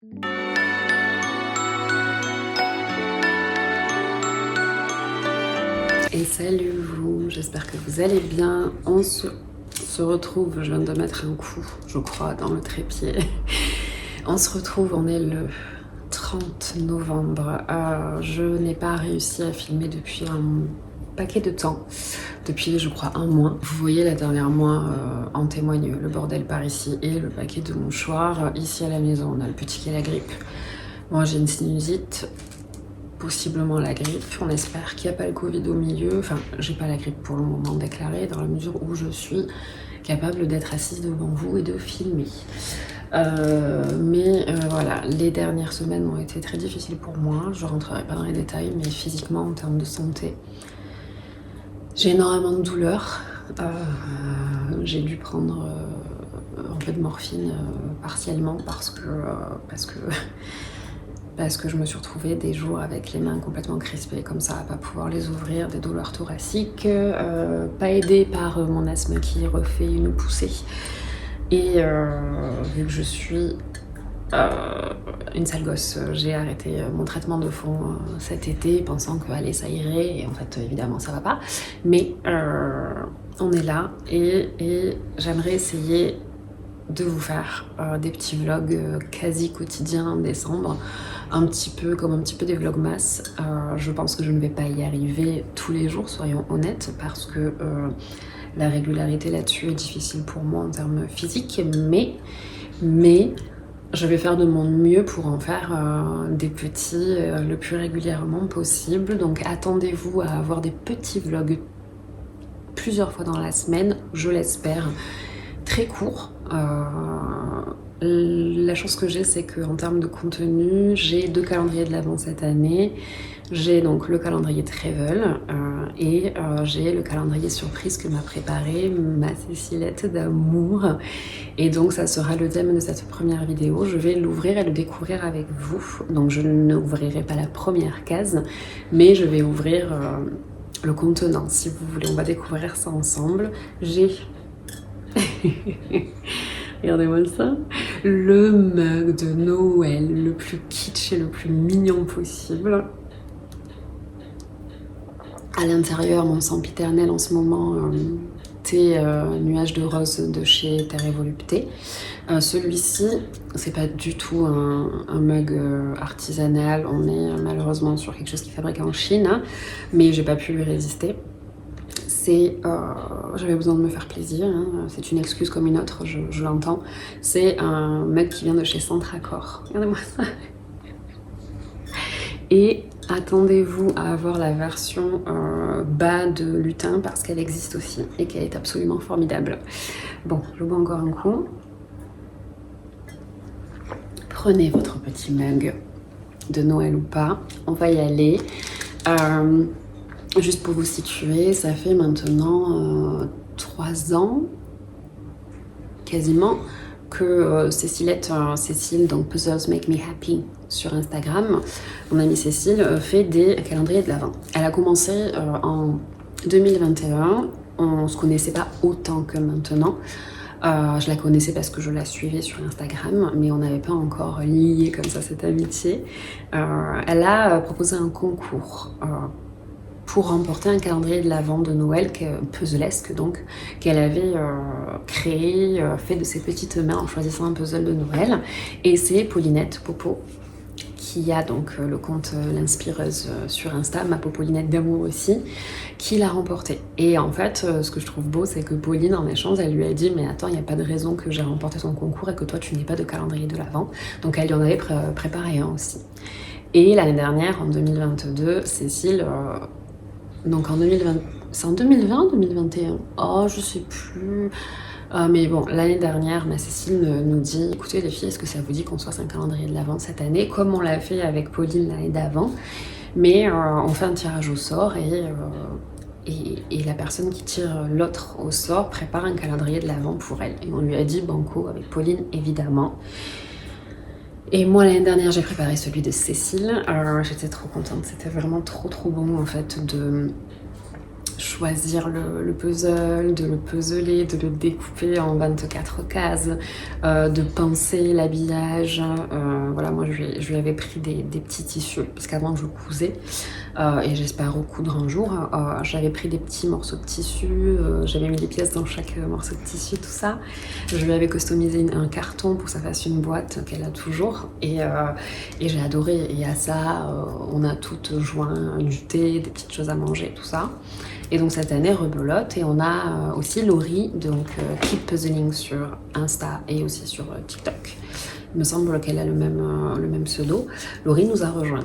Et salut vous, j'espère que vous allez bien. On se retrouve, je viens de mettre un coup, je crois, dans le trépied. On se retrouve, on est le 30 novembre. Je n'ai pas réussi à filmer depuis un paquet de temps, depuis je crois un mois. Vous voyez la dernière mois en témoigne, le bordel par ici et le paquet de mouchoirs. Ici à la maison, on a le petit qui a la grippe. Moi j'ai une sinusite. Possiblement la grippe, on espère qu'il n'y a pas le Covid au milieu, enfin j'ai pas la grippe pour le moment déclarée dans la mesure où je suis capable d'être assise devant vous et de filmer. Voilà, les dernières semaines ont été très difficiles pour moi, je rentrerai pas dans les détails, mais physiquement en termes de santé, j'ai énormément de douleurs, j'ai dû prendre un peu de morphine partiellement parce que je me suis retrouvée des jours avec les mains complètement crispées comme ça, à pas pouvoir les ouvrir, des douleurs thoraciques, pas aidée par mon asthme qui refait une poussée. Et vu que je suis une sale gosse, j'ai arrêté mon traitement de fond cet été, pensant que allez, ça irait, et en fait évidemment ça va pas. Mais on est là et j'aimerais essayer de vous faire des petits vlogs quasi quotidiens en décembre, un petit peu des vlogmas. Je pense que je ne vais pas y arriver tous les jours, soyons honnêtes, parce que la régularité là-dessus est difficile pour moi en termes physiques, mais je vais faire de mon mieux pour en faire des petits le plus régulièrement possible. Donc attendez-vous à avoir des petits vlogs plusieurs fois dans la semaine, je l'espère, très courts. La chance que j'ai, c'est qu'en termes de contenu, j'ai 2 calendriers de l'Avent cette année. J'ai donc le calendrier Travel et j'ai le calendrier surprise que m'a préparé ma Cécilette d'amour. Et donc ça sera le thème de cette première vidéo. Je vais l'ouvrir et le découvrir avec vous. Donc je n'ouvrirai pas la première case, mais je vais ouvrir le contenant. Si vous voulez, on va découvrir ça ensemble. J'ai... Regardez-moi ça, le mug de Noël, le plus kitsch et le plus mignon possible. À l'intérieur, mon sempiternel en ce moment, thé nuage de rose de chez Terre et Volupté. Celui-ci, c'est pas du tout un mug artisanal, on est malheureusement sur quelque chose qui est fabriqué en Chine, hein, mais j'ai pas pu lui résister. J'avais besoin de me faire plaisir, hein. C'est une excuse comme une autre, je l'entends. C'est un mug qui vient de chez Centracor. Regardez-moi ça. Et attendez-vous à avoir la version bas de lutin parce qu'elle existe aussi et qu'elle est absolument formidable. Bon, je bois encore un coup. Prenez votre petit mug de Noël ou pas, on va y aller. Juste pour vous situer, ça fait maintenant 3 ans, quasiment, que Cécile, donc Puzzles Make Me Happy sur Instagram, mon amie Cécile, fait des calendriers de l'Avent. Elle a commencé en 2021, on se connaissait pas autant que maintenant. Je la connaissais parce que je la suivais sur Instagram, mais on n'avait pas encore lié comme ça cette amitié. Elle a proposé un concours pour remporter un calendrier de l'Avent de Noël, puzzlesque donc, qu'elle avait créé, fait de ses petites mains en choisissant un puzzle de Noël. Et c'est Paulinette Popo, qui a donc le compte L'Inspireuse sur Insta, ma Popolinette d'amour aussi, qui l'a remporté. Et en fait, ce que je trouve beau, c'est que Pauline, en échange, elle lui a dit « Mais attends, il n'y a pas de raison que j'ai remporté ton concours et que toi, tu n'aies pas de calendrier de l'Avent. » Donc elle lui en avait préparé un aussi. Et l'année dernière, en 2022, Cécile... Donc en 2020, c'est en 2020, 2021, oh je sais plus, mais bon, l'année dernière, ma Cécile nous dit, écoutez les filles, est-ce que ça vous dit qu'on se fasse un calendrier de l'Avent cette année, comme on l'a fait avec Pauline l'année d'avant, mais on fait un tirage au sort et la personne qui tire l'autre au sort prépare un calendrier de l'Avent pour elle. Et on lui a dit banco avec Pauline évidemment. Et moi l'année dernière j'ai préparé celui de Cécile, j'étais trop contente, c'était vraiment trop bon en fait de choisir le puzzle, de le puzzler, de le découper en 24 cases, de penser l'habillage. Voilà, moi je lui avais pris des petits tissus, parce qu'avant je cousais, et j'espère recoudre un jour. J'avais pris des petits morceaux de tissu, j'avais mis des pièces dans chaque morceau de tissu, tout ça. Je lui avais customisé un carton pour que ça fasse une boîte qu'elle a toujours, et j'ai adoré. Et à ça, on a toutes joint du thé, des petites choses à manger, tout ça. Et donc cette année, rebelote, et on a aussi Laurie, donc Keep Puzzling sur Insta et aussi sur TikTok. Il me semble qu'elle a le même pseudo. Laurie nous a rejoints.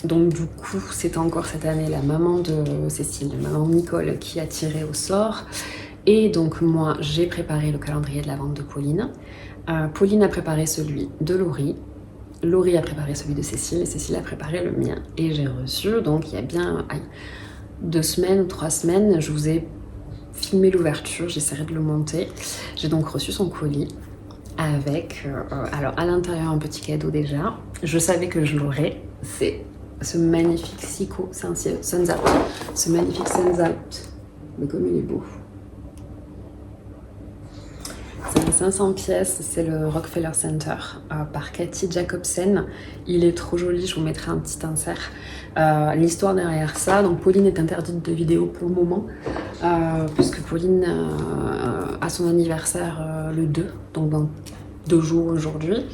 Donc du coup, c'est encore cette année la maman de Cécile, la maman de Nicole, qui a tiré au sort. Et donc moi, j'ai préparé le calendrier de la vente de Pauline. Pauline a préparé celui de Laurie. Laurie a préparé celui de Cécile, et Cécile a préparé le mien. Et j'ai reçu, donc il y a bien 2 semaines ou 3 semaines, je vous ai filmé l'ouverture, j'essaierai de le monter. J'ai donc reçu son colis avec, alors à l'intérieur un petit cadeau déjà. Je savais que je l'aurais, c'est ce magnifique Siko, c'est un Suns Out, ce magnifique Suns Out, mais comme il est beau. C'est un 500 pièces, c'est le Rockefeller Center par Cathy Jacobsen. Il est trop joli, je vous mettrai un petit insert. L'histoire derrière ça, donc Pauline est interdite de vidéo pour le moment, puisque Pauline a son anniversaire le 2, donc dans 2 jours aujourd'hui.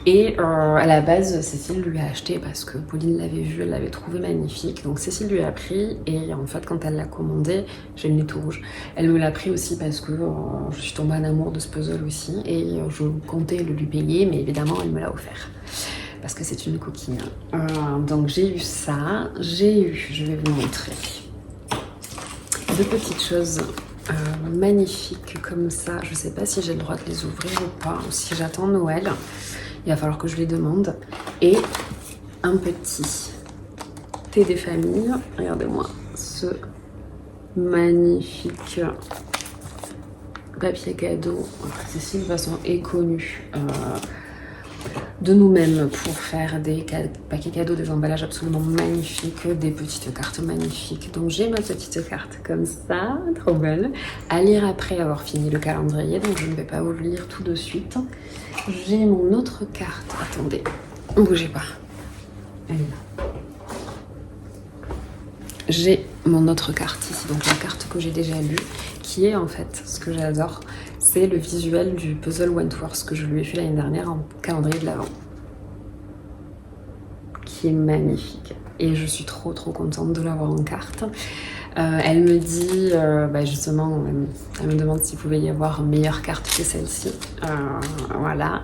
Et à la base, Cécile lui a acheté parce que Pauline l'avait vu, elle l'avait trouvé magnifique. Donc Cécile lui a pris, et en fait quand elle l'a commandé, j'ai le nez tout rouge. Elle me l'a pris aussi parce que je suis tombée en amour de ce puzzle aussi, et je comptais le lui payer, mais évidemment elle me l'a offert parce que c'est une coquine. Donc j'ai eu ça, je vais vous montrer 2 petites choses magnifiques comme ça. Je sais pas si j'ai le droit de les ouvrir ou pas, ou si j'attends Noël. Il va falloir que je les demande. Et un petit thé des familles. Regardez-moi ce magnifique papier cadeau. Cécile, de toute façon, est connue de nous-mêmes pour faire des paquets cadeaux, des emballages absolument magnifiques, des petites cartes magnifiques. Donc j'ai ma petite carte comme ça, trop belle, à lire après avoir fini le calendrier, donc je ne vais pas vous le lire tout de suite. J'ai mon autre carte, attendez, ne bougez pas, elle est là. J'ai mon autre carte ici, donc la carte que j'ai déjà lue, qui est en fait, ce que j'adore, c'est le visuel du puzzle Wentworth que je lui ai fait l'année dernière en calendrier de l'Avent, qui est magnifique. Et je suis trop contente de l'avoir en carte. Elle me dit, justement, elle me demande s'il pouvait y avoir une meilleure carte que celle-ci. Voilà,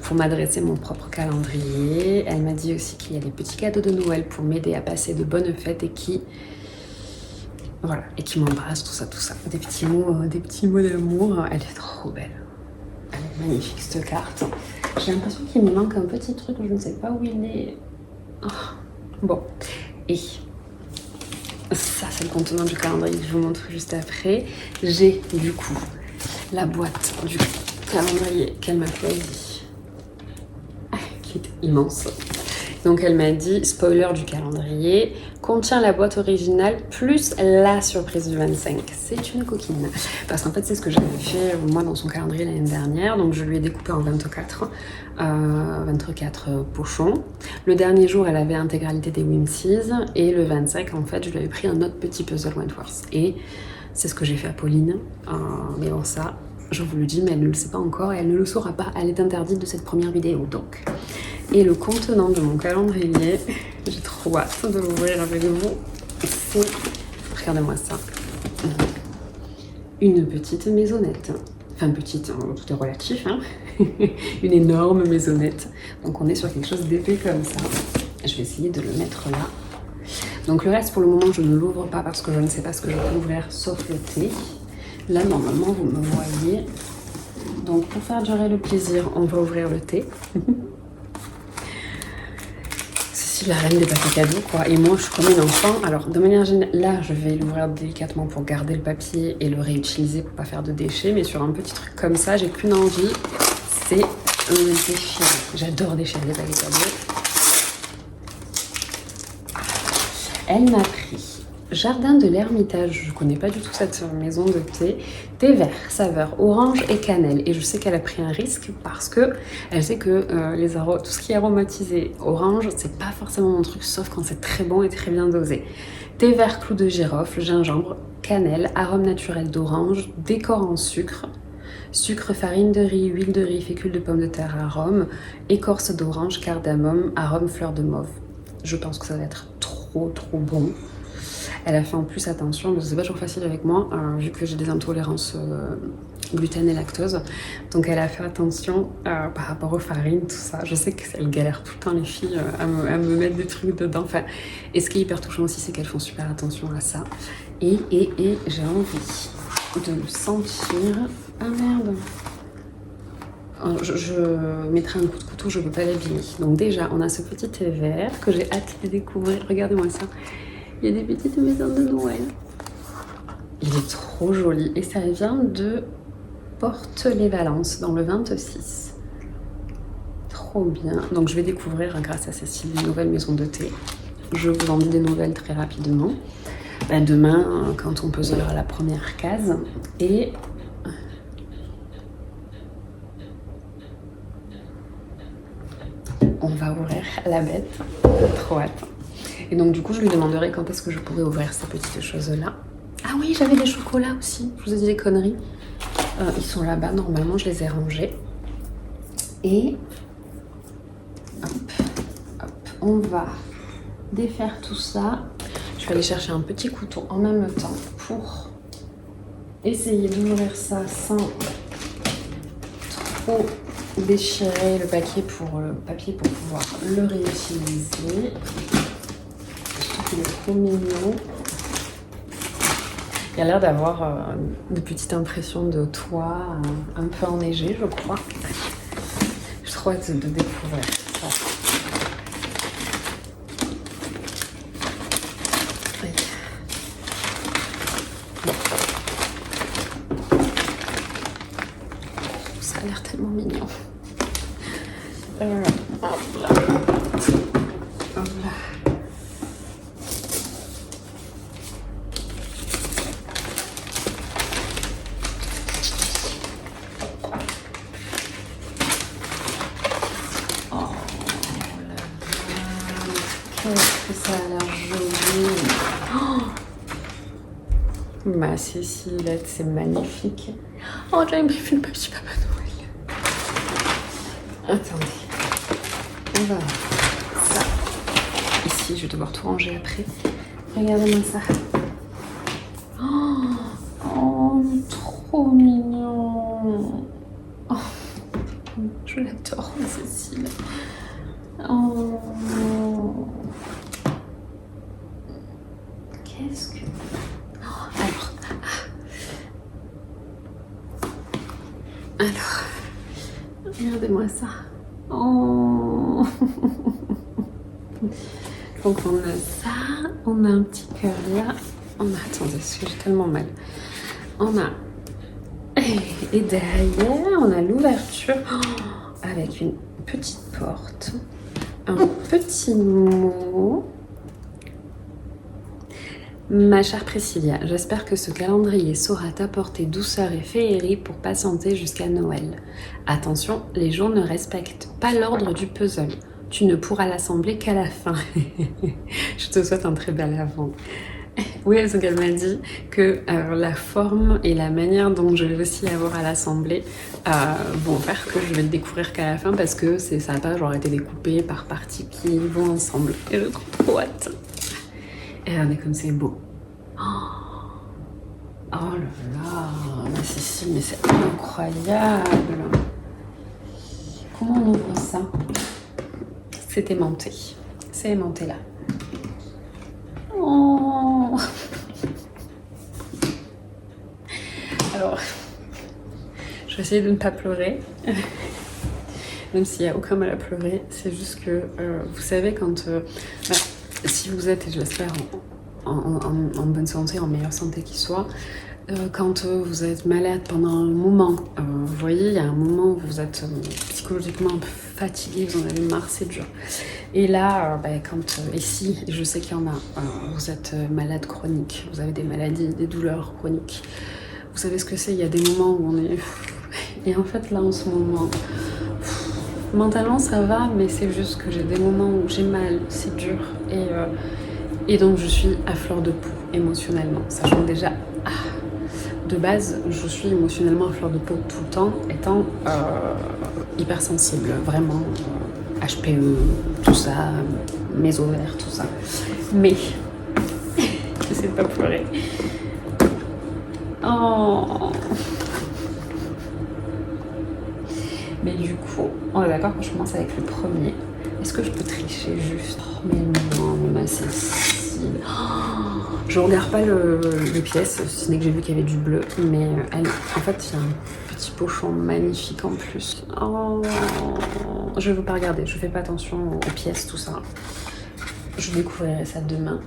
pour m'adresser mon propre calendrier. Elle m'a dit aussi qu'il y a des petits cadeaux de Noël pour m'aider à passer de bonnes fêtes, et qui... Voilà, et qui m'embrasse, tout ça. Des petits mots d'amour. Elle est trop belle. Elle est magnifique, cette carte. J'ai l'impression qu'il me manque un petit truc, je ne sais pas où il est. Oh. Bon, et ça, c'est le contenant du calendrier que je vous montre juste après. J'ai, du coup, la boîte du calendrier qu'elle m'a choisi, qui est immense. Donc elle m'a dit, spoiler du calendrier, contient la boîte originale plus la surprise du 25. C'est une coquine. Parce qu'en fait, c'est ce que j'avais fait moi dans son calendrier l'année dernière. Donc je lui ai découpé en 24 pochons. Le dernier jour, elle avait l'intégralité des Whimsies. Et le 25, en fait, je lui avais pris un autre petit puzzle Wentworth. Et c'est ce que j'ai fait à Pauline. Mais bon, ça, je vous le dis, mais elle ne le sait pas encore et elle ne le saura pas. Elle est interdite de cette première vidéo, donc. Et le contenant de mon calendrier, j'ai trop hâte de l'ouvrir avec vous. C'est, regardez-moi ça, une petite maisonnette. Enfin petite, tout est relatif, hein. Une énorme maisonnette. Donc on est sur quelque chose d'épais comme ça. Je vais essayer de le mettre là. Donc le reste, pour le moment, je ne l'ouvre pas parce que je ne sais pas ce que je peux ouvrir sauf le thé. Là, normalement, vous me voyez. Donc pour faire durer le plaisir, on va ouvrir le thé. C'est la reine des papiers cadeaux, quoi. Et moi, je suis comme une enfant. Alors, de manière générale, là, je vais l'ouvrir délicatement pour garder le papier et le réutiliser pour pas faire de déchets. Mais sur un petit truc comme ça, j'ai qu'une envie, c'est le déchirer. J'adore déchirer les papiers cadeaux. Elle m'a pris Jardin de l'Ermitage, je connais pas du tout cette maison de thé. Thé vert, saveur orange et cannelle. Et je sais qu'elle a pris un risque parce que elle sait que tout ce qui est aromatisé orange, c'est pas forcément mon truc, sauf quand c'est très bon et très bien dosé. Thé vert, clou de girofle, gingembre, cannelle, arôme naturel d'orange, décor en sucre. Sucre, farine de riz, huile de riz, fécule de pomme de terre, arôme, écorce d'orange, cardamome, arôme fleur de mauve. Je pense que ça va être trop bon. Elle a fait en plus attention, c'est pas toujours facile avec moi, vu que j'ai des intolérances gluten et lactose. Donc elle a fait attention par rapport aux farines, tout ça. Je sais qu'elle galère tout le temps les filles à me mettre des trucs dedans. Enfin, et ce qui est hyper touchant aussi, c'est qu'elles font super attention à ça. Et j'ai envie de le sentir. Ah merde. Je mettrai un coup de couteau, je peux pas l'abîmer. Donc déjà, on a ce petit thé vert que j'ai hâte de découvrir. Regardez-moi ça. Il y a des petites maisons de Noël. Il est trop joli. Et ça vient de Porte-les-Valences, dans le 26. Trop bien. Donc je vais découvrir, grâce à Cécile, une nouvelle maison de thé. Je vous en dis des nouvelles très rapidement. Demain, quand on pesera la première case. Et... on va ouvrir la bête. Trop hâte. Et donc du coup, je lui demanderai quand est-ce que je pourrais ouvrir ces petites choses-là. Ah oui, j'avais des chocolats aussi. Je vous ai dit des conneries. Ils sont là-bas, normalement, je les ai rangés. Et hop, on va défaire tout ça. Je vais aller chercher un petit couteau en même temps pour essayer d'ouvrir ça sans trop déchirer le papier pour pouvoir le réutiliser. Il est trop mignon. Il a l'air d'avoir de petites impressions de toit un peu enneigé, je crois. J'ai trop hâte de découvrir ça. Ça a l'air tellement mignon. Hop là. Hop là. Qu'est-ce que ça a l'air joli. Oh, ma Cécilette, c'est magnifique. Oh, j'avais prévu le petit Papa Noël. Attendez. On va voir ça. Ici, je vais devoir tout ranger après. Regardez-moi ça. Oh, trop mignon. Oh, je l'adore, ma Cécile. Oh. Qu'est-ce que... Alors, regardez-moi ça. Oh. Donc on a ça, on a un petit cœur là. On a, attendez, parce que j'ai tellement mal. On a... Et derrière, on a l'ouverture avec une petite porte. Un petit mot. Ma chère Priscilla, j'espère que ce calendrier saura t'apporter douceur et féerie pour patienter jusqu'à Noël. Attention, les jours ne respectent pas l'ordre du puzzle. Tu ne pourras l'assembler qu'à la fin. Je te souhaite un très bel avant. Oui, parce qu'elle m'a dit que la forme et la manière dont je vais aussi avoir à l'assembler vont faire que je vais le découvrir qu'à la fin parce que ça n'a pas genre été découpé par parties qui vont ensemble. Et j'ai trop hâte. Et regardez comme c'est beau. Oh là là, mais Cécile, mais c'est incroyable. Comment on ouvre ça? C'est aimanté. C'est aimanté là. Oh. Alors, je vais essayer de ne pas pleurer. Même s'il n'y a aucun mal à pleurer. C'est juste que, vous savez, quand... si vous êtes, et je l'espère, en bonne santé, en meilleure santé qu'il soit, quand vous êtes malade pendant un moment, vous voyez, il y a un moment où vous êtes psychologiquement un peu fatigué, vous en avez marre, c'est dur. Et là, ici, je sais qu'il y en a, vous êtes malade chronique, vous avez des maladies, des douleurs chroniques. Vous savez ce que c'est, il y a des moments où on est... Et en fait, là, en ce moment, mentalement, ça va, mais c'est juste que j'ai des moments où j'ai mal, c'est dur. Et donc, je suis à fleur de peau, émotionnellement. Sachant déjà, de base, je suis émotionnellement à fleur de peau tout le temps, étant hypersensible, vraiment. HPE, tout ça, mes ovaires, tout ça. Mais, j'essaie de pas pleurer. Oh. Mais du coup, on est d'accord que je commence avec le premier. Est-ce que je peux tricher juste? Oh, mais non, mais ma Cécile. Oh, je regarde pas le pièce, ce n'est que j'ai vu qu'il y avait du bleu. Mais en fait, il y a un petit pochon magnifique en plus. Oh, je ne veux pas regarder, je fais pas attention aux pièces, tout ça. Je découvrirai ça demain.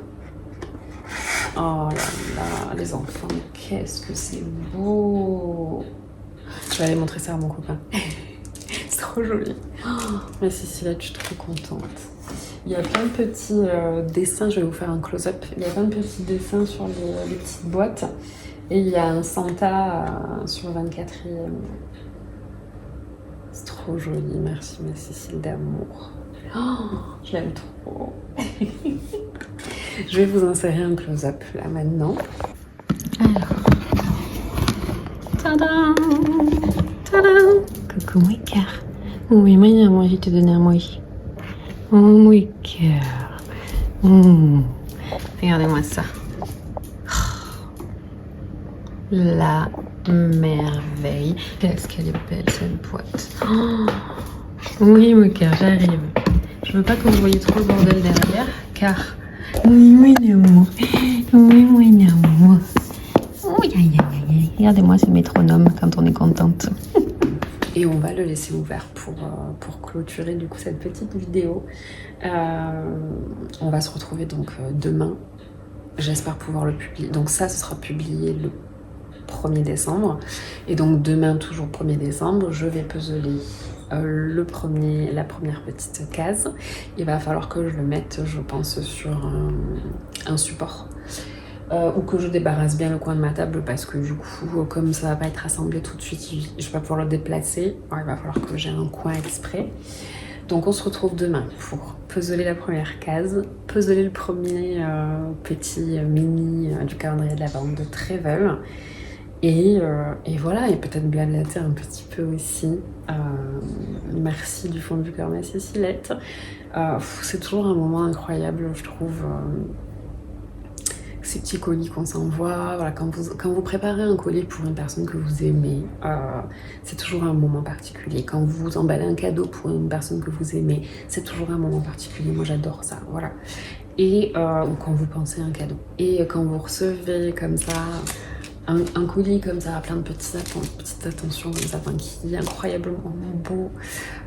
Oh là là, les enfants, qu'est-ce que c'est beau! Je vais aller montrer ça à mon copain. C'est trop joli. Oh, mais Cécile, je suis trop contente. Il y a plein de petits dessins, je vais vous faire un close-up. Il y a plein de petits dessins sur les petites boîtes. Et il y a un Santa sur le 24e. C'est trop joli, merci ma Cécile d'amour. Oh, je l'aime trop. Je vais vous insérer un close-up là maintenant. Alors. Tadam! Tadam! Coucou mon cœur. Oui, moi je vais te donner un moi. Oh mon cœur. Regardez-moi ça. La merveille. Qu'est-ce qu'elle est belle cette boîte. Oh, oui mon cœur, j'arrive. Je veux pas que vous voyez trop le bordel derrière, car... Oui, mon amour. Oui, mon amour. Oui, aïe, aïe, aïe. Regardez-moi ce métronome quand on est contente. Et on va le laisser ouvert pour clôturer du coup cette petite vidéo. On va se retrouver donc demain. J'espère pouvoir le publier. Donc ça, ce sera publié le 1er décembre. Et donc demain, toujours 1er décembre, je vais puzzler la première petite case. Il va falloir que je le mette, je pense, sur un support. Ou que je débarrasse bien le coin de ma table parce que du coup, comme ça va pas être assemblé tout de suite, je vais pas pouvoir le déplacer. Alors, il va falloir que j'ai un coin exprès. Donc on se retrouve demain pour puzzler la première case, puzzler le premier petit mini du calendrier de l'Avent de Travel. Et voilà, et peut-être blablater un petit peu aussi. Merci du fond du cœur, ma Cécilette. C'est toujours un moment incroyable, je trouve. Ces petits colis qu'on s'envoie, voilà, quand vous préparez un colis pour une personne que vous aimez, c'est toujours un moment particulier. Quand vous emballez un cadeau pour une personne que vous aimez, c'est toujours un moment particulier. Moi, j'adore ça, voilà. Et quand vous pensez à un cadeau. Et quand vous recevez comme ça un colis comme ça, plein de petites attentions comme ça, qui est incroyablement beau,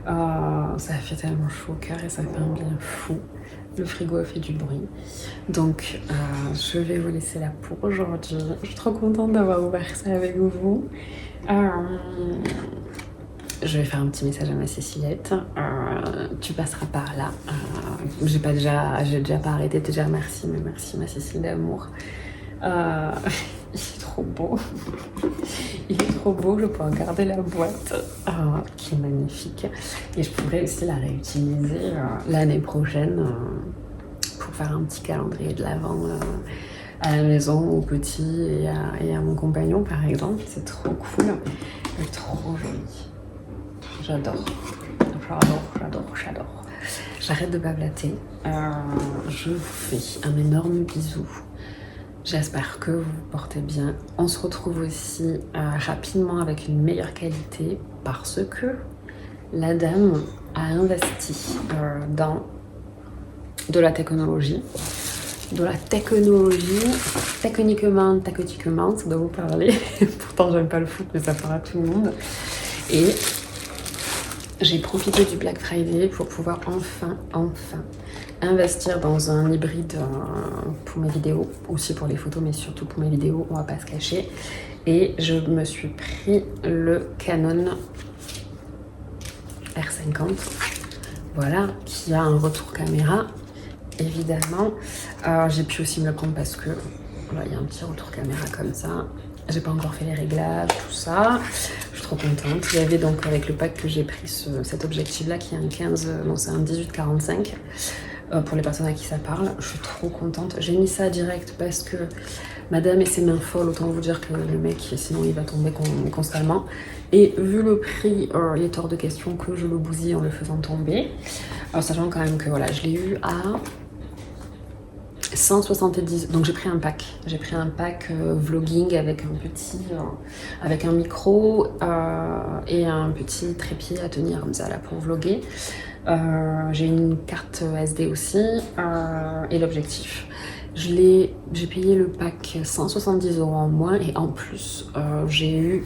ça fait tellement chaud au cœur et ça fait un bien fou. Le frigo a fait du bruit. Donc, je vais vous laisser là pour aujourd'hui. Je suis trop contente d'avoir ouvert ça avec vous. Je vais faire un petit message à ma Cécilette. Tu passeras par là. J'ai déjà pas arrêté de te dire merci, mais merci ma Cécile d'amour. Il est trop beau. Il est trop beau, je pourrais garder la boîte qui est magnifique. Et je pourrais aussi la réutiliser l'année prochaine pour faire un petit calendrier de l'Avent à la maison, aux petits et à mon compagnon par exemple. C'est trop cool et trop joli. J'adore. J'arrête de bablater. Je vous fais un énorme bisou. J'espère que vous vous portez bien. On se retrouve aussi rapidement avec une meilleure qualité parce que la dame a investi dans de la technologie. Techniquement, ça doit vous parler. Pourtant, j'aime pas le foot, mais ça parle à tout le monde. Et j'ai profité du Black Friday pour pouvoir enfin investir dans un hybride pour mes vidéos, aussi pour les photos, mais surtout pour mes vidéos, on va pas se cacher. Et je me suis pris le Canon R50 voilà, qui a un retour caméra, évidemment. J'ai pu aussi me le prendre parce que voilà, il y a un petit retour caméra comme ça. J'ai pas encore fait les réglages, tout ça. Je suis trop contente. Il y avait donc avec le pack que j'ai pris cet objectif-là qui est un 15, non c'est un 18-45 pour les personnes à qui ça parle. Je suis trop contente. J'ai mis ça direct parce que madame et ses mains folles, autant vous dire que le mec, sinon il va tomber constamment. Et vu le prix, il est hors de question que je le bousille en le faisant tomber. Alors sachant quand même que voilà, je l'ai eu à 170, donc j'ai pris un pack vlogging avec un petit avec un micro et un petit trépied à tenir comme ça là pour vlogger. J'ai une carte SD aussi et l'objectif. J'ai payé le pack 170 € en moins et en plus j'ai eu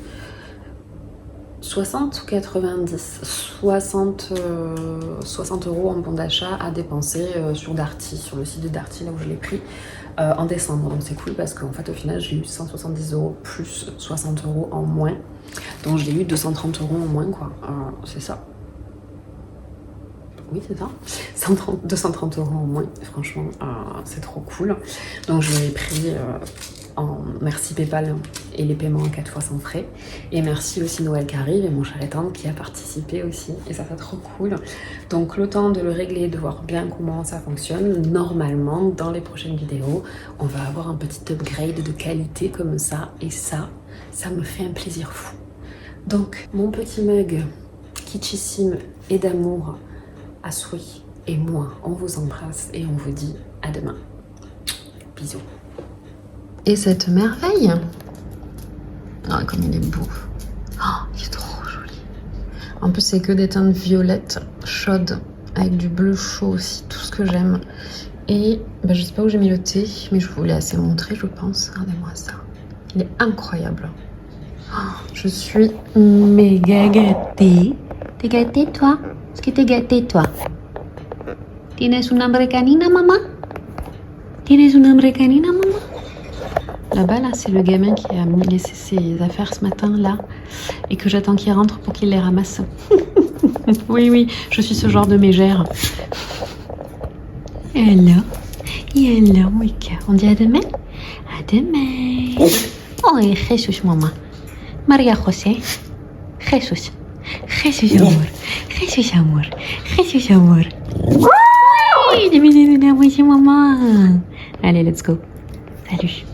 60 ou 90, 60 € en bon d'achat à dépenser sur Darty, sur le site de Darty, là où je l'ai pris en décembre. Donc c'est cool parce qu'en fait au final j'ai eu 170 € plus 60 € en moins. Donc j'ai eu 230 € en moins quoi, c'est ça. Oui, c'est ça. 230 € en moins, franchement, c'est trop cool. Donc je l'ai pris en merci PayPal et les paiements en 4 fois sans frais. Et merci aussi Noël qui arrive et mon cher étendre qui a participé aussi. Et ça fait trop cool. Donc le temps de le régler, de voir bien comment ça fonctionne. Normalement, dans les prochaines vidéos, on va avoir un petit upgrade de qualité comme ça. Et ça me fait un plaisir fou. Donc mon petit mug kitschissime et d'amour à souhait et moi on vous embrasse et on vous dit à demain. Bisous. Et cette merveille, oh, comme il est beau, oh, il est trop joli. En plus c'est que des teintes violettes chaudes avec du bleu chaud aussi, tout ce que j'aime. Et bah, je sais pas où j'ai mis le thé, mais je vous l'ai assez montré je pense. Regardez-moi ça, il est incroyable. Oh, je suis méga gâtée. T'es gâtée toi? Est-ce que t'es gâtée, toi? ¿Tienes un hambre canina, maman? ¿Tienes un hambre canina, maman? Là-bas, là, c'est le gamin qui a laissé ses affaires ce matin, là, et que j'attends qu'il rentre pour qu'il les ramasse. Oui, je suis ce genre de mégère. Hello. Hello, mon cœur. On dit à demain? À demain. Oh, Jesús, maman. Maria José. Jesús. Jesús, amor. Jesús, amor. Jesús, amor. Oui, des bisous d'amour chez maman. Allez, let's go. Salut.